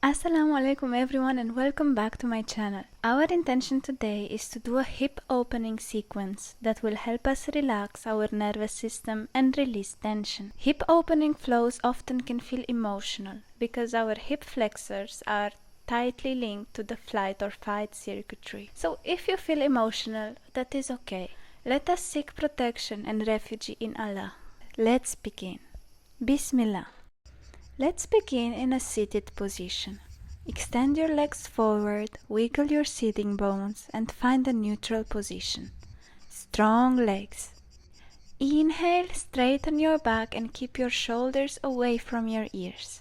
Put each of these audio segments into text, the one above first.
Assalamu alaikum everyone and welcome back to my channel. Our intention today is to do a hip opening sequence that will help us relax our nervous system and release tension. Hip opening flows often can feel emotional because our hip flexors are tightly linked to the flight or fight circuitry. So if you feel emotional, that is okay. Let us seek protection and refuge in Allah. Let's begin. Bismillah. Let's begin in a seated position. Extend your legs forward, wiggle your sitting bones, and find a neutral position. Strong legs. Inhale, straighten your back and keep your shoulders away from your ears.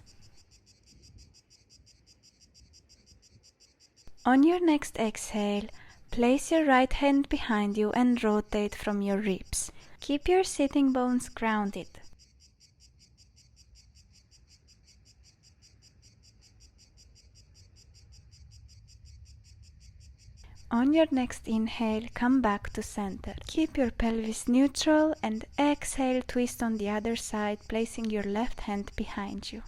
On your next exhale, place your right hand behind you and rotate from your ribs. Keep your sitting bones grounded. On your next inhale, come back to center. Keep your pelvis neutral and exhale, twist on the other side, placing your left hand behind you.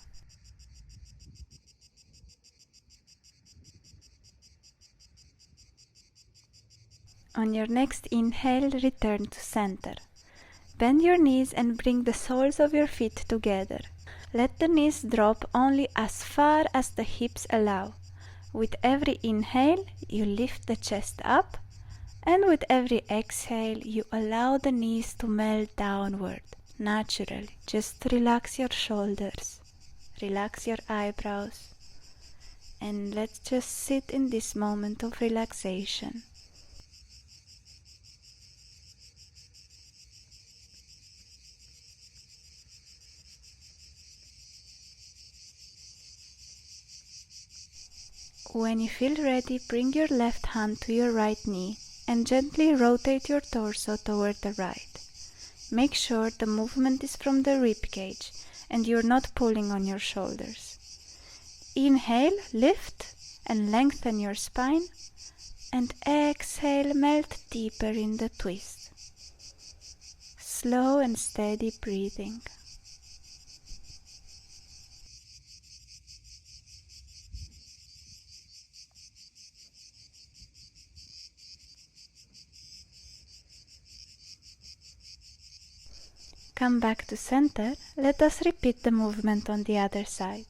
On your next inhale, return to center. Bend your knees and bring the soles of your feet together. Let the knees drop only as far as the hips allow. With every inhale, you lift the chest up, and with every exhale, you allow the knees to melt downward, naturally. Just relax your shoulders, relax your eyebrows, and let's just sit in this moment of relaxation. When you feel ready, bring your left hand to your right knee and gently rotate your torso toward the right. Make sure the movement is from the rib cage and you're not pulling on your shoulders. Inhale, lift and lengthen your spine, and exhale, melt deeper in the twist. Slow and steady breathing. Come back to center. Let us repeat the movement on the other side.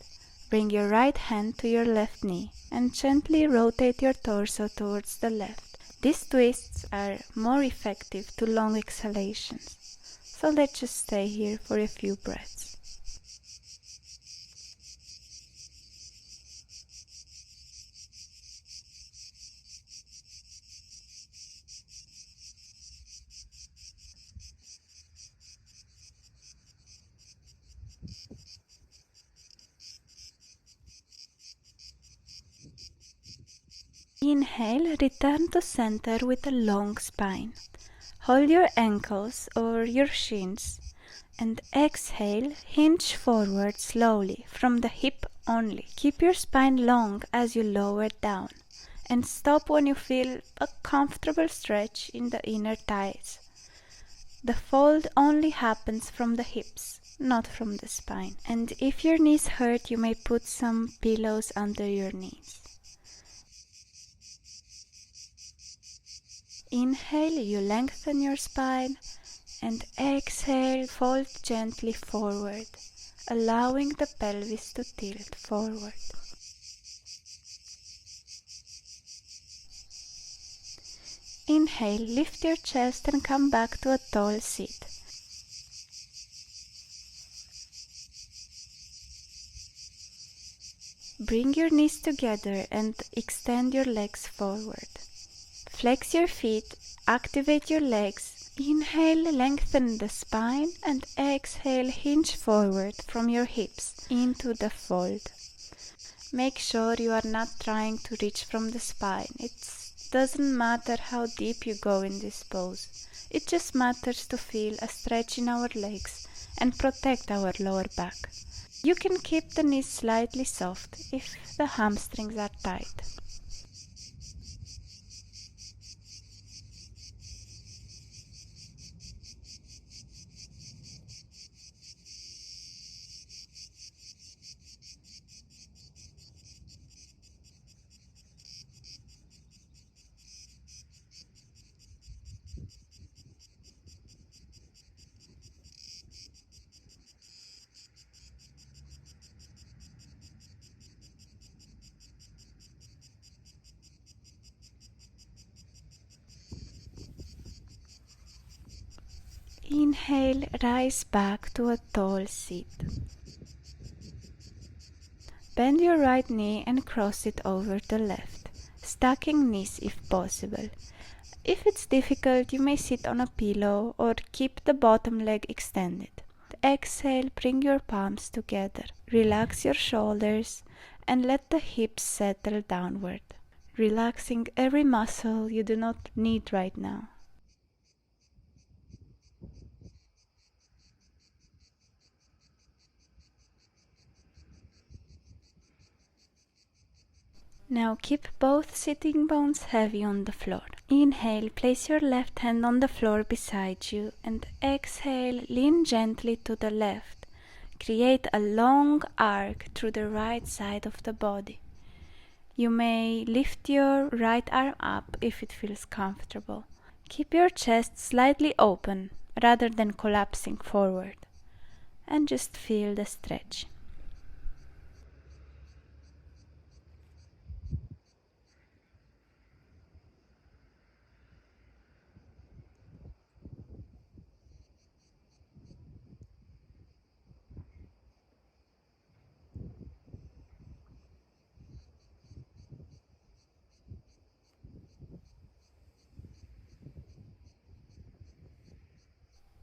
Bring your right hand to your left knee and gently rotate your torso towards the left. These twists are more effective to long exhalations. So let's just stay here for a few breaths. Inhale, return to center with a long spine. Hold your ankles or your shins and exhale, hinge forward slowly from the hip only. Keep your spine long as you lower down and stop when you feel a comfortable stretch in the inner thighs. The fold only happens from the hips, not from the spine. And if your knees hurt, you may put some pillows under your knees. Inhale, you lengthen your spine, and exhale, fold gently forward, allowing the pelvis to tilt forward. Inhale, lift your chest and come back to a tall sit. Bring your knees together and extend your legs forward. Flex your feet, activate your legs. Inhale, lengthen the spine, and exhale, hinge forward from your hips into the fold. Make sure you are not trying to reach from the spine. It doesn't matter how deep you go in this pose. It just matters to feel a stretch in our legs and protect our lower back. You can keep the knees slightly soft if the hamstrings are tight. Inhale, rise back to a tall sit. Bend your right knee and cross it over the left, stacking knees if possible. If it's difficult, you may sit on a pillow or keep the bottom leg extended. Exhale, bring your palms together. Relax your shoulders and let the hips settle downward, relaxing every muscle you do not need right now. Now keep both sitting bones heavy on the floor. Inhale, place your left hand on the floor beside you, and exhale, lean gently to the left. Create a long arc through the right side of the body. You may lift your right arm up if it feels comfortable. Keep your chest slightly open rather than collapsing forward, and just feel the stretch.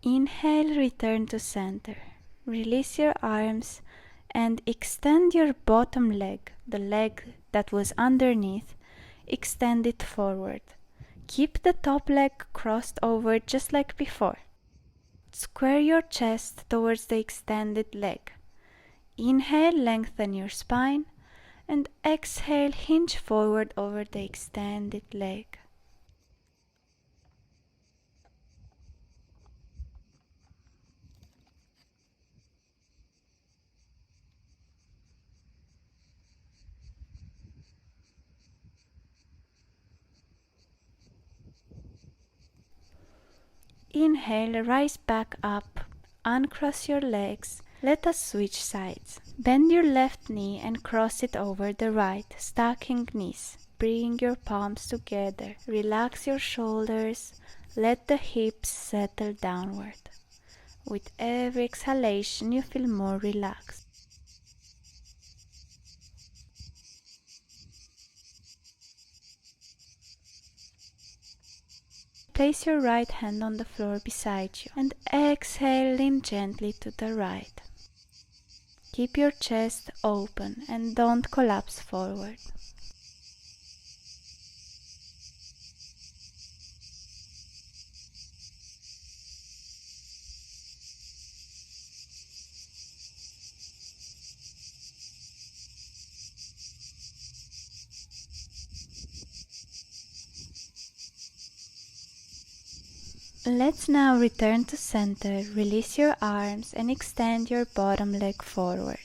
Inhale, return to center. Release your arms and extend your bottom leg, the leg that was underneath, extend it forward. Keep the top leg crossed over just like before. Square your chest towards the extended leg. Inhale, lengthen your spine, and exhale, hinge forward over the extended leg. Inhale, rise back up, uncross your legs. Let us switch sides. Bend your left knee and cross it over the right, stacking knees. Bring your palms together. Relax your shoulders. Let the hips settle downward. With every exhalation, you feel more relaxed. Place your right hand on the floor beside you and exhale, lean gently to the right. Keep your chest open and don't collapse forward. Let's now return to center, release your arms and extend your bottom leg forward.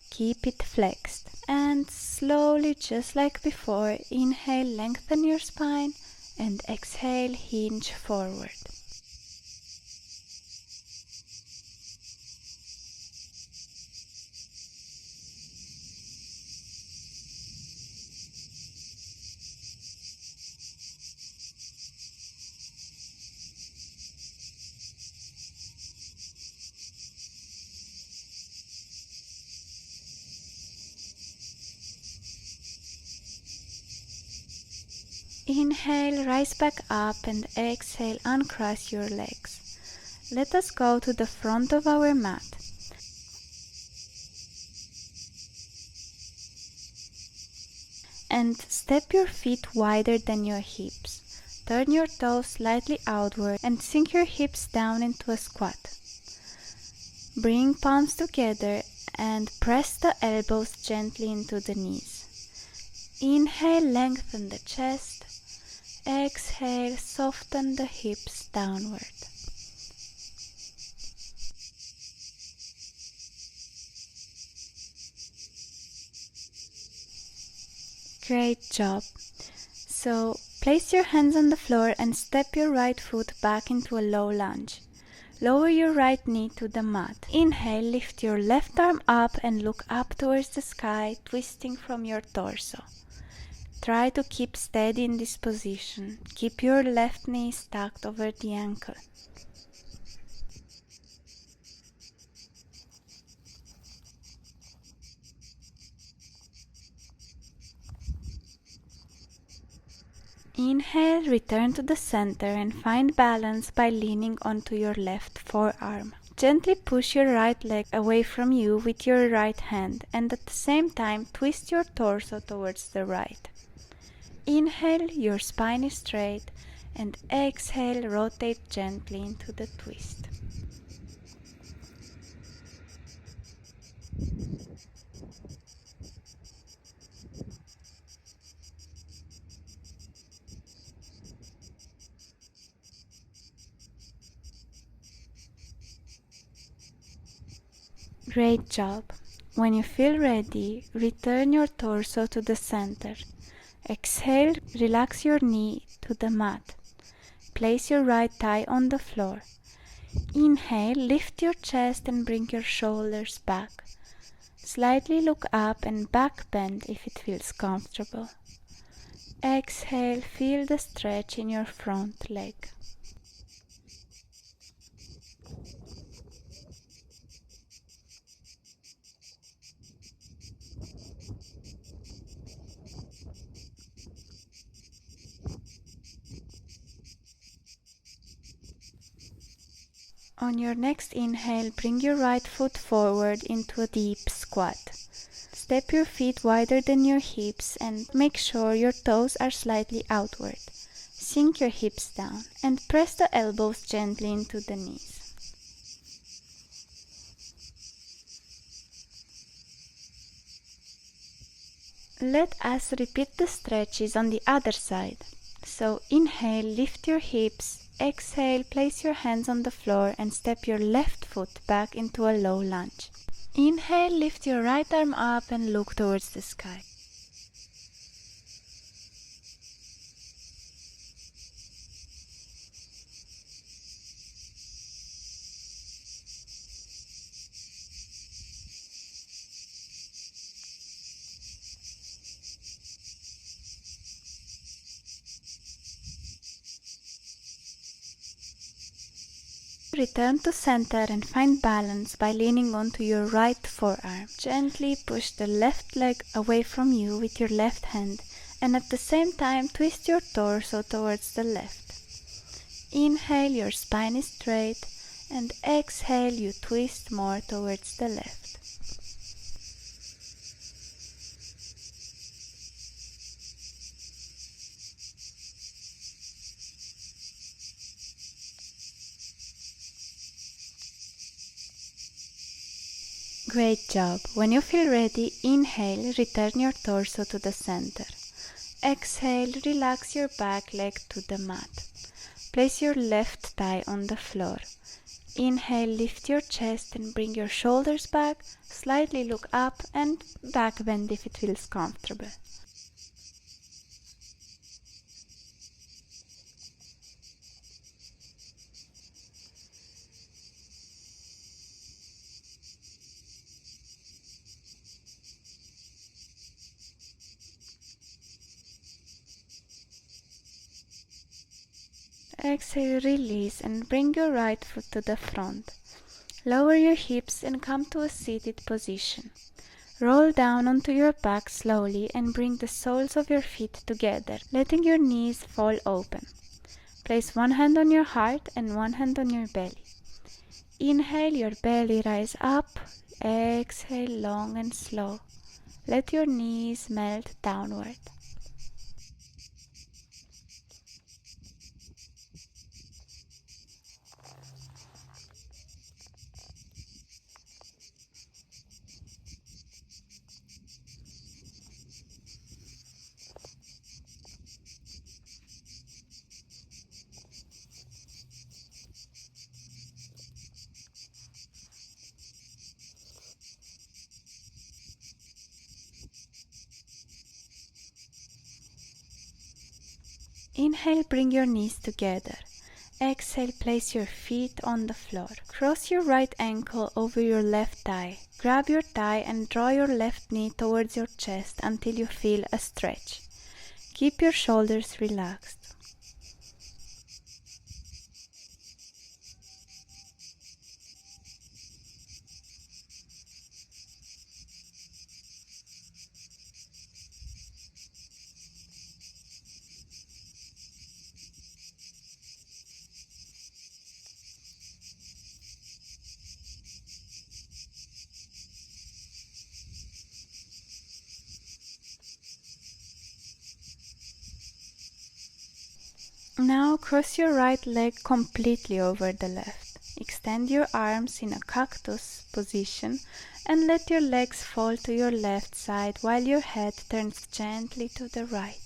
Keep it flexed and slowly, just like before, inhale, lengthen your spine and exhale, hinge forward. Inhale, rise back up and exhale, uncross your legs. Let us go to the front of our mat. And step your feet wider than your hips. Turn your toes slightly outward and sink your hips down into a squat. Bring palms together and press the elbows gently into the knees. Inhale, lengthen the chest. Exhale, soften the hips downward. Great job. So, place your hands on the floor and step your right foot back into a low lunge. Lower your right knee to the mat. Inhale, lift your left arm up and look up towards the sky, twisting from your torso. Try to keep steady in this position. Keep your left knee stacked over the ankle. Inhale, return to the center and find balance by leaning onto your left forearm. Gently push your right leg away from you with your right hand and at the same time twist your torso towards the right. Inhale, your spine is straight, and exhale, rotate gently into the twist. Great job. When you feel ready, return your torso to the center. Exhale, relax your knee to the mat. Place your right thigh on the floor. Inhale, lift your chest and bring your shoulders back. Slightly look up and back bend if it feels comfortable. Exhale, feel the stretch in your front leg. On your next inhale, bring your right foot forward into a deep squat. Step your feet wider than your hips and make sure your toes are slightly outward. Sink your hips down and press the elbows gently into the knees. Let us repeat the stretches on the other side. So inhale, lift your hips. Exhale, place your hands on the floor and step your left foot back into a low lunge. Inhale, lift your right arm up and look towards the sky. Return to center and find balance by leaning onto your right forearm. Gently push the left leg away from you with your left hand and at the same time twist your torso towards the left. Inhale, your spine is straight, and exhale, you twist more towards the left. Great job. When you feel ready, inhale, return your torso to the center. Exhale, relax your back leg to the mat. Place your left thigh on the floor. Inhale, lift your chest and bring your shoulders back. Slightly look up and back bend if it feels comfortable. Exhale, release and bring your right foot to the front. Lower your hips and come to a seated position. Roll down onto your back slowly and bring the soles of your feet together, letting your knees fall open. Place one hand on your heart and one hand on your belly. Inhale, your belly rise up. Exhale, long and slow. Let your knees melt downward. Inhale, bring your knees together. Exhale, place your feet on the floor. Cross your right ankle over your left thigh. Grab your thigh and draw your left knee towards your chest until you feel a stretch. Keep your shoulders relaxed. Now cross your right leg completely over the left. Extend your arms in a cactus position and let your legs fall to your left side while your head turns gently to the right.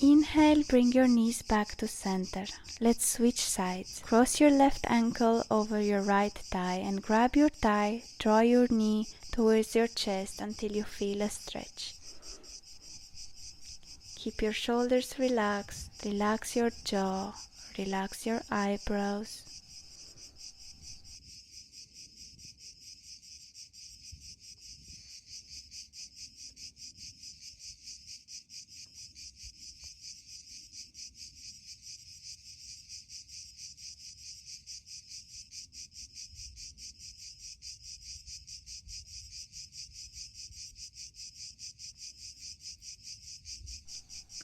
Inhale, bring your knees back to center. Let's switch sides. Cross your left ankle over your right thigh and grab your thigh, draw your knee towards your chest until you feel a stretch. Keep your shoulders relaxed, relax your jaw, relax your eyebrows.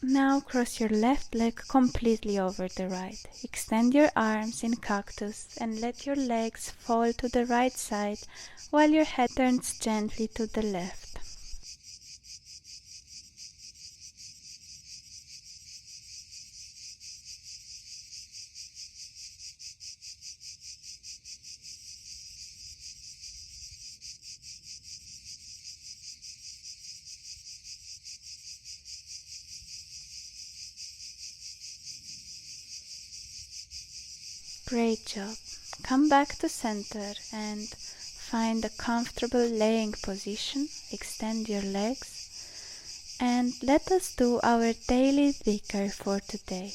Now cross your left leg completely over the right. Extend your arms in cactus and let your legs fall to the right side while your head turns gently to the left. Great job. Come back to center and find a comfortable laying position. Extend your legs and let us do our daily dhikr for today.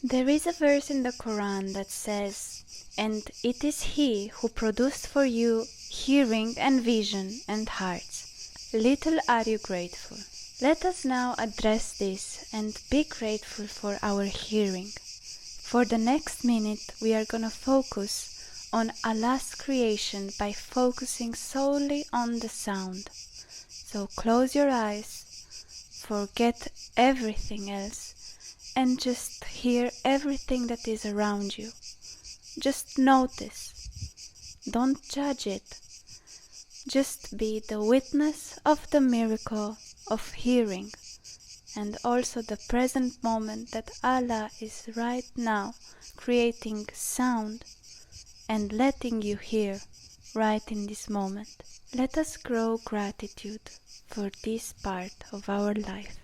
There is a verse in the Quran that says, "And it is He who produced for you hearing and vision and hearts. Little are you grateful." Let us now address this and be grateful for our hearing. For the next minute, we are going to focus on Allah's creation by focusing solely on the sound. So close your eyes, forget everything else, and just hear everything that is around you. Just notice. Don't judge it. Just be the witness of the miracle of hearing. And also the present moment that Allah is right now creating sound and letting you hear right in this moment. Let us grow gratitude for this part of our life.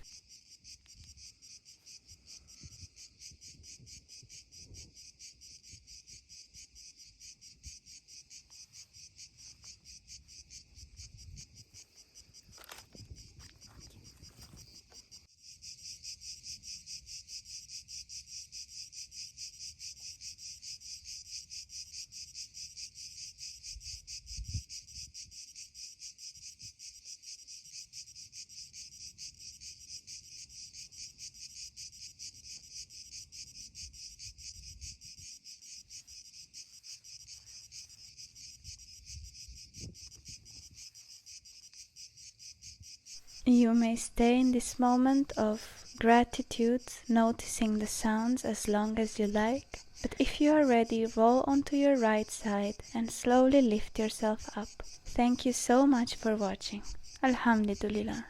You may stay in this moment of gratitude, noticing the sounds as long as you like, but if you are ready, roll onto your right side and slowly lift yourself up. Thank you so much for watching. Alhamdulillah.